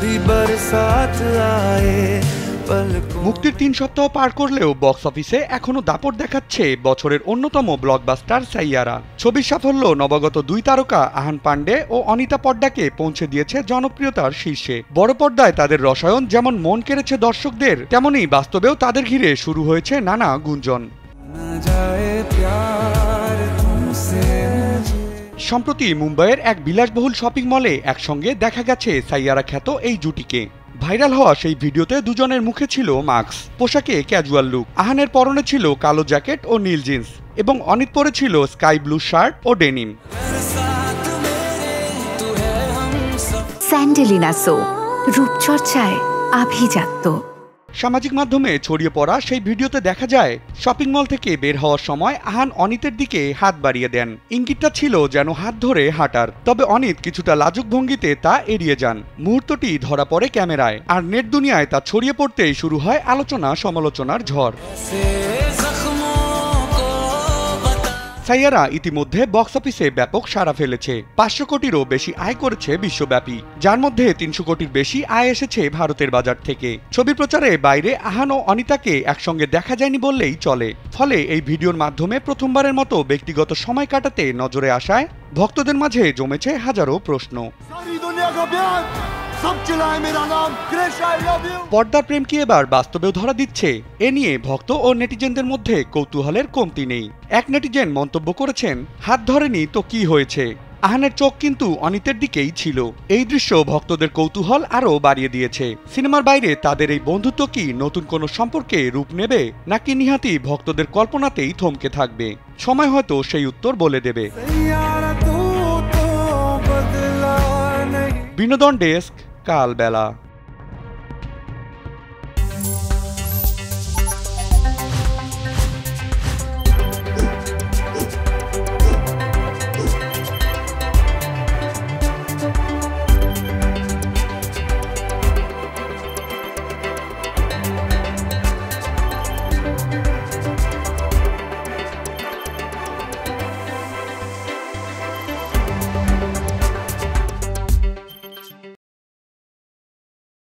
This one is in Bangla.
भी बरसात आए। মুক্তির ৩ সপ্তাহ পার করলেও বক্স অফিসে এখনো দাপট দেখাচ্ছে বছরের অন্যতম ব্লকবাস্টার সাইয়ারা। ছবির সাফল্য নবাগত ২ তারকা আহান পান্ডে ও অনিতা পড্ডাকে পৌঁছে দিয়েছে জনপ্রিয়তার শীর্ষে। বড় পর্দায় তাদের রসায়ন যেমন মন কেড়েছে দর্শকদের, তেমনি বাস্তবেও তাদের ঘিরে শুরু হয়েছে নানা গুঞ্জন। সম্প্রতি মুম্বাইয়ের এক বিলাসবহুল শপিং মলে একসঙ্গে দেখা গেছে সাইয়ারা খ্যাত এই জুটিকে। ভাইরাল হওয়া সেই ভিডিওতে দুজনের মুখে ছিল মাস্ক, পোশাকে ক্যাজুয়াল লুক। আহানের পরনে ছিল কালো জ্যাকেট ও নীল জিন্স এবং অনিত পরে ছিল স্কাই ব্লু শার্ট ও ডেনিম। স্যান্ডেলিনা সো, রূপচর্চায় আভিজাত্য। সামাজিক মাধ্যমে ছড়িয়ে পড়া সেই ভিডিওতে দেখা যায় শপিং মল থেকে বের হওয়ার সময় আহান অনিতের দিকে হাত বাড়িয়ে দেন। ইঙ্গিতটা ছিল যেন হাত ধরে হাঁটার, তবে অনিত কিছুটা লাজুক ভঙ্গিতে তা এড়িয়ে যান। মুহূর্তটি ধরা পড়ে ক্যামেরায়, আর নেট দুনিয়ায় তা ছড়িয়ে পড়তেই শুরু হয় আলোচনা সমালোচনার ঝড়। সাইয়ারা ইতিমধ্যে বক্স অফিসে ব্যাপক সাড়া ফেলেছে। ৫০০ কোটিরও বেশি আয় করেছে বিশ্বব্যাপী, যার মধ্যে ৩০০ কোটির বেশি আয় এসেছে ভারতের বাজার থেকে। ছবি প্রচারে বাইরে আহান ও অনিতাকে একসঙ্গে দেখা যায়নি বললেই চলে। ফলে এই ভিডিওর মাধ্যমে প্রথমবারের মতো ব্যক্তিগত সময় কাটাতে নজরে আসায় ভক্তদের মাঝে জমেছে হাজারো প্রশ্ন। পর্দার প্রেম কি এবার বাস্তবেও ধরা দিচ্ছে? এ নিয়ে ভক্ত ও নেটিজেনদের মধ্যে কৌতূহলের কমতি নেই। এক নেটিজেন মন্তব্য করেছেন, হাত ধরেনি তো কি হয়েছে, আহানের চোখ কিন্তু অনিতের দিকেই ছিল। এই দৃশ্য ভক্তদের কৌতূহল আরও বাড়িয়ে দিয়েছে। সিনেমার বাইরে তাদের এই বন্ধুত্ব কি নতুন কোনো সম্পর্কে রূপ নেবে, নাকি নিহাতি ভক্তদের কল্পনাতেই থমকে থাকবে? সময় হয়তো সেই উত্তর বলে দেবে। বিনোদন ডেস্ক, কালবেলা।